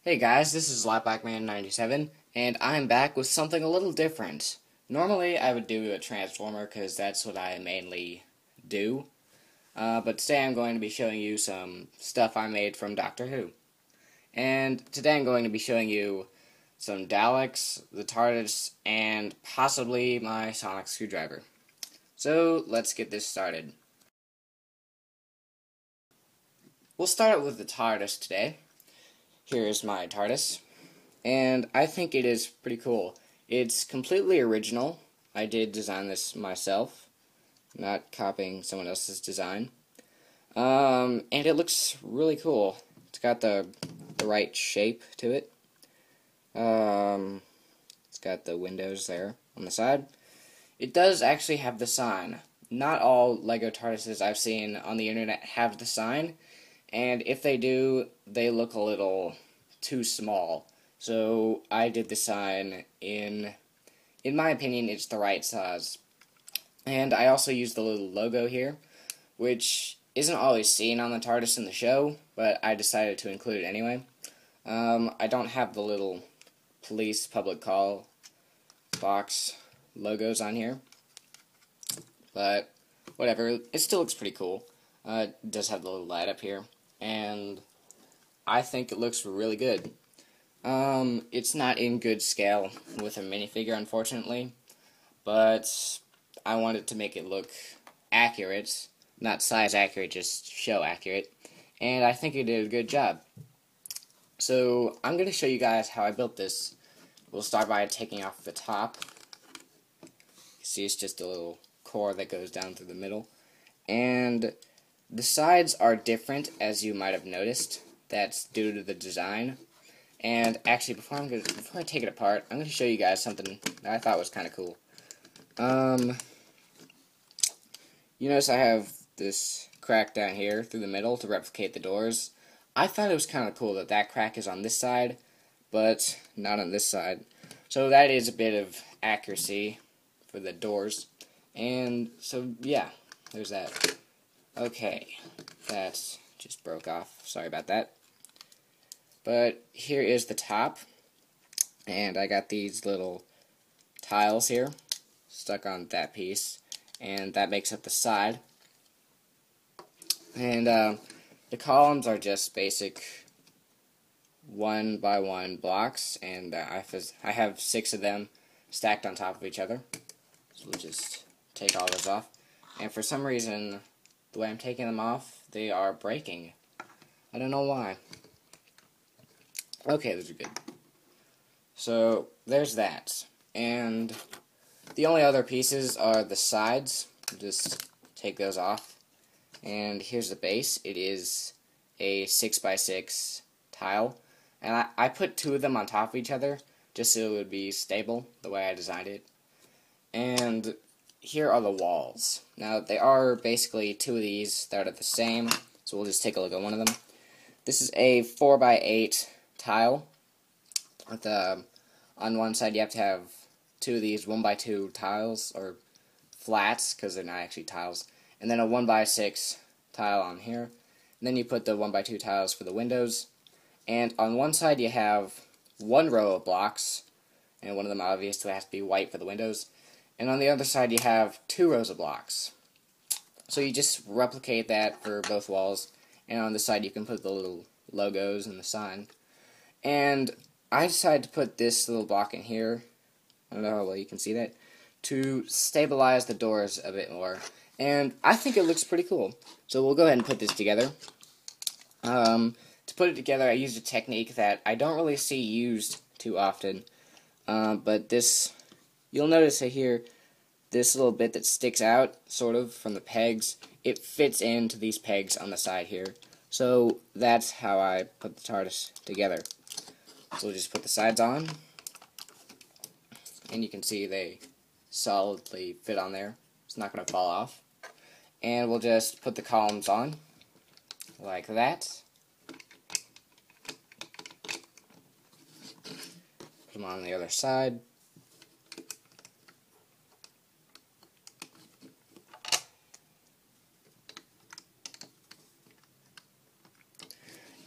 Hey guys, this is Slapbackman97, and I'm back with something a little different. Normally, I would do a Transformer because that's what I mainly do, but today I'm going to be showing you some stuff I made from Doctor Who. And today I'm going to be showing you some Daleks, the Tardis, and possibly my sonic screwdriver. So, let's get this started. We'll start with the Tardis today. Here's my Tardis. And I think it is pretty cool. It's completely original. I did design this myself, not copying someone else's design. And it looks really cool. It's got the right shape to it. It's got the windows there on the side. It does actually have the sign. Not all Lego TARDISes I've seen on the internet have the sign, and if they do, they look a little too small. So I did the sign in my opinion, it's the right size. And I also used the little logo here, which isn't always seen on the TARDIS in the show, but I decided to include it anyway. I don't have the little police public call box logos on here, but whatever, it still looks pretty cool. It does have the little light up here, and I think it looks really good. It's not in good scale with a minifigure, unfortunately, but I wanted to make it look accurate, not size accurate, just show accurate, and I think it did a good job. So, I'm going to show you guys how I built this. We'll start by taking off the top. You see, it's just a little core that goes down through the middle, and the sides are different, as you might have noticed. That's due to the design. And actually, before I take it apart, I'm going to show you guys something that I thought was kind of cool. You notice I have this crack down here through the middle to replicate the doors. I thought it was kind of cool that that crack is on this side, but not on this side. So that is a bit of accuracy for the doors. And so, yeah, there's that. Okay, that just broke off. Sorry about that. But here is the top, and I got these little tiles here stuck on that piece, and that makes up the side. And the columns are just basic 1x1 blocks, and I have 6 of them stacked on top of each other. So we'll just take all those off. And for some reason, the way I'm taking them off, they are breaking. I don't know why. Okay, those are good. So, there's that. And the only other pieces are the sides. Just take those off. And here's the base. It is a 6x6 tile. And I put 2 of them on top of each other, just so it would be stable, the way I designed it. And here are the walls. Now, they are basically 2 of these that are the same, so we'll just take a look at one of them. This is a 4x8 tile. With on one side you have to have 2 of these 1x2 tiles, or flats, because they're not actually tiles, and then a 1x6 tile on here. And then you put the 1x2 tiles for the windows. And on one side you have 1 row of blocks, and one of them obviously has to be white for the windows. And on the other side you have 2 rows of blocks. So you just replicate that for both walls, and on the side you can put the little logos and the sign. And I decided to put this little block in here, I don't know how well you can see that, to stabilize the doors a bit more. And I think it looks pretty cool. So we'll go ahead and put this together. To put it together, I used a technique that I don't really see used too often. But this, you'll notice here, this little bit that sticks out, sort of, from the pegs, it fits into these pegs on the side here. So that's how I put the TARDIS together. So we'll just put the sides on, and you can see they solidly fit on there. It's not going to fall off. And we'll just put the columns on, like that. Put them on the other side.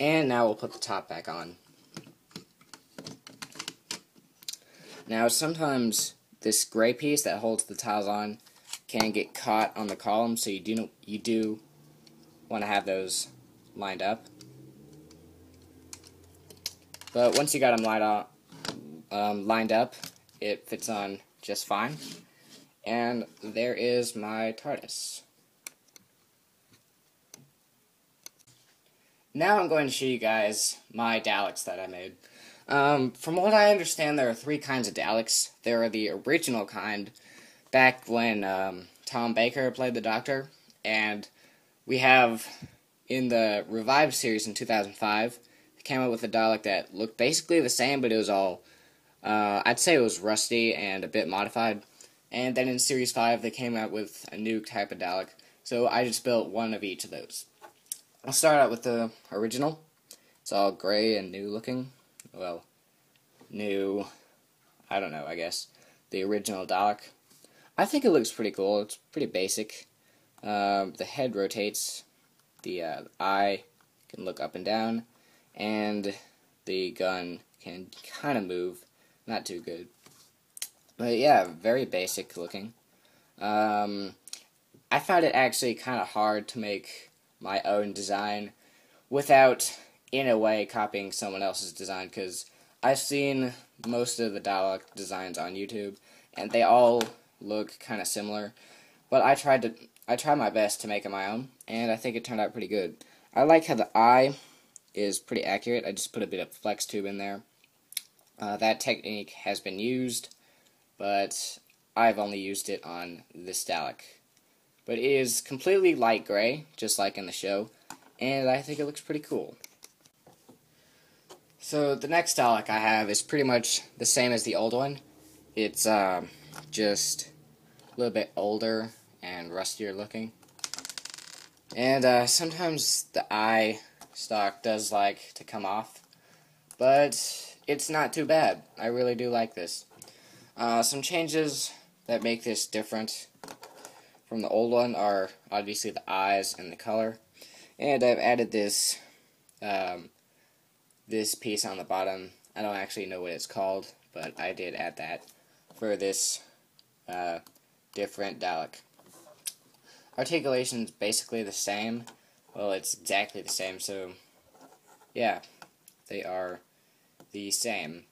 And now we'll put the top back on. Now sometimes this gray piece that holds the tiles on can get caught on the column, so you do want to have those lined up. But once you got them lined up, it fits on just fine. And there is my Tardis. Now I'm going to show you guys my Daleks that I made. From what I understand, there are 3 kinds of Daleks. There are the original kind, back when Tom Baker played the Doctor, and we have, in the Revived series in 2005, they came out with a Dalek that looked basically the same, but it was all, I'd say it was rusty and a bit modified. And then in Series 5, they came out with a new type of Dalek, so I just built one of each of those. I'll start out with the original. It's all gray and new looking. Well, new, I don't know, I guess. The original Dalek. I think it looks pretty cool. It's pretty basic. The head rotates. The eye can look up and down. And the gun can kind of move. Not too good. But yeah, very basic looking. I found it actually kind of hard to make my own design without, in a way, copying someone else's design, because I've seen most of the Dalek designs on YouTube, and they all look kind of similar. But I tried my best to make it my own, and I think it turned out pretty good. I like how the eye is pretty accurate. I just put a bit of flex tube in there. That technique has been used, but I've only used it on this Dalek. But it is completely light gray, just like in the show, and I think it looks pretty cool. So the next Dalek I have is pretty much the same as the old one. It's just a little bit older and rustier looking. And sometimes the eye stock does like to come off, but it's not too bad. I really do like this. Some changes that make this different from the old one are obviously the eyes and the color. And I've added this this piece on the bottom. I don't actually know what it's called, but I did add that for this different Dalek. Articulation's basically the same. Well, it's exactly the same, so yeah, they are the same.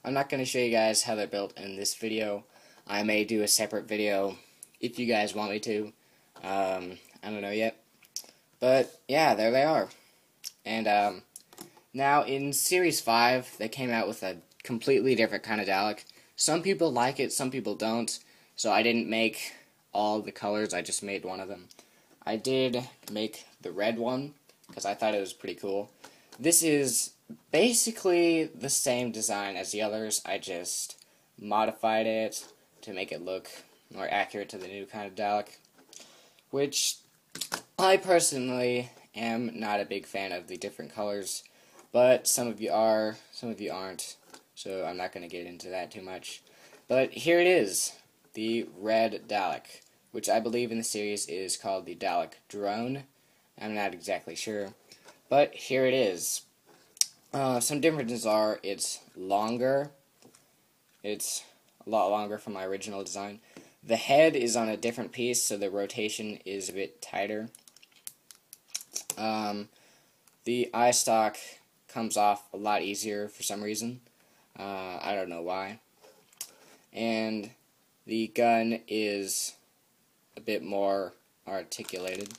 I'm not going to show you guys how they're built in this video. I may do a separate video if you guys want me to. I don't know yet. But yeah, there they are. And now in Series 5, they came out with a completely different kind of Dalek. Some people like it, some people don't. So I didn't make all the colors, I just made one of them. I did make the red one, because I thought it was pretty cool. This is basically the same design as the others, I just modified it to make it look more accurate to the new kind of Dalek, which I personally am not a big fan of the different colors, but some of you are, some of you aren't, so I'm not going to get into that too much. But here it is, the red Dalek, which I believe in the series is called the Dalek Drone. I'm not exactly sure, but here it is. Some differences are it's longer. It's a lot longer from my original design. The head is on a different piece, so the rotation is a bit tighter. The eye stalk comes off a lot easier for some reason. I don't know why. And the gun is a bit more articulated.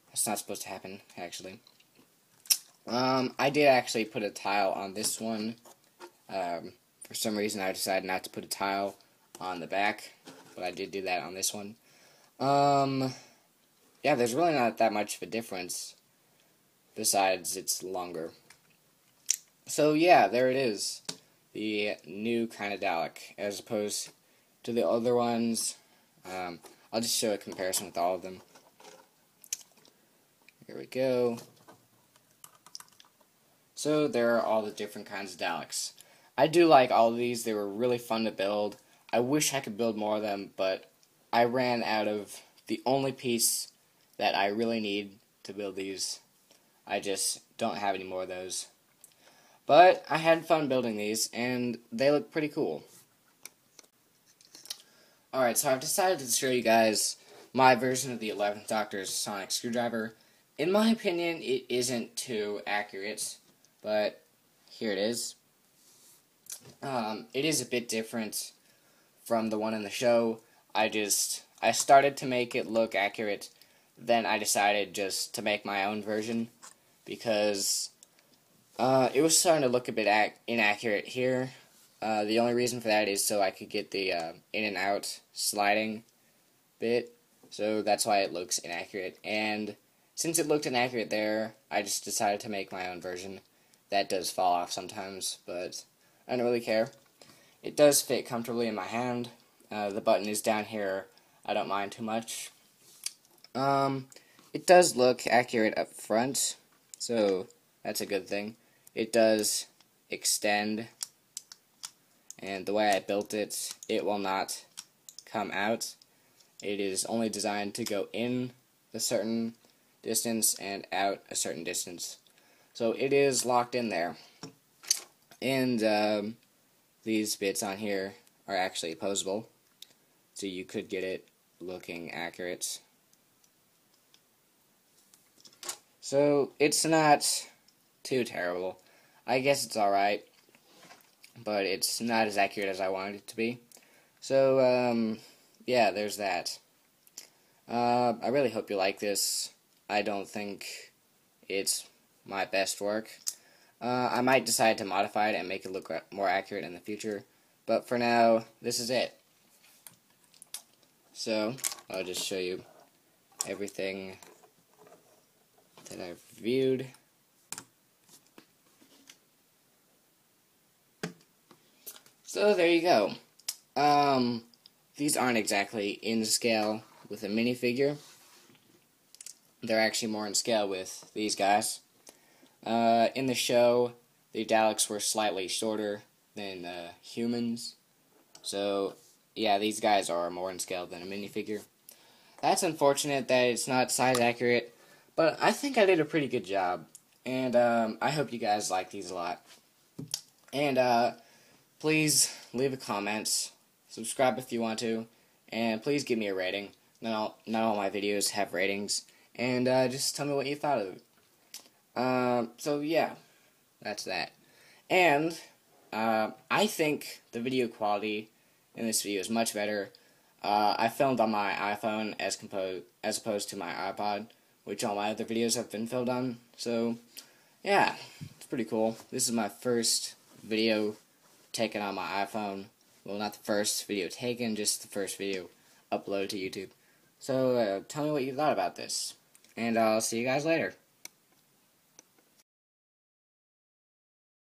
That's not supposed to happen, actually. I did actually put a tile on this one. For some reason I decided not to put a tile on the back, but I did do that on this one. Yeah, there's really not that much of a difference, besides it's longer. So yeah, there it is. The new kind of Dalek, as opposed to the other ones. I'll just show a comparison with all of them. Here we go. So there are all the different kinds of Daleks. I do like all of these. They were really fun to build. I wish I could build more of them, but I ran out of the only piece that I really need to build these. I just don't have any more of those. But I had fun building these, and they look pretty cool. Alright, so I've decided to show you guys my version of the 11th Doctor's sonic screwdriver. In my opinion, it isn't too accurate, but here it is. It is a bit different from the one in the show. I started to make it look accurate, then I decided just to make my own version, because it was starting to look a bit inaccurate here. The only reason for that is so I could get the in and out sliding bit, so that's why it looks inaccurate. And since it looked inaccurate there, I just decided to make my own version. That does fall off sometimes, but I don't really care. It does fit comfortably in my hand. The button is down here. I don't mind too much. It does look accurate up front, so that's a good thing. It does extend, and the way I built it, it will not come out. It is only designed to go in a certain distance and out a certain distance. So it is locked in there. And these bits on here are actually opposable, so you could get it looking accurate. So it's not too terrible. I guess it's alright, but it's not as accurate as I wanted it to be. So, yeah, there's that. I really hope you like this. I don't think it's my best work. I might decide to modify it and make it look more accurate in the future, but for now, this is it. So, I'll just show you everything that I've reviewed. So there you go. These aren't exactly in scale with a minifigure. They're actually more in scale with these guys. In the show, the Daleks were slightly shorter than humans. So, yeah, these guys are more in scale than a minifigure. That's unfortunate that it's not size accurate, but I think I did a pretty good job. And I hope you guys like these a lot. And please leave a comment, subscribe if you want to, and please give me a rating. Not all my videos have ratings. And just tell me what you thought of it. So yeah, that's that. And I think the video quality in this video is much better. I filmed on my iPhone as opposed to my iPod, which all my other videos have been filmed on. So yeah, it's pretty cool. This is my first video taken on my iPhone. Well, not the first video taken, just the first video uploaded to YouTube. So tell me what you thought about this, and I'll see you guys later.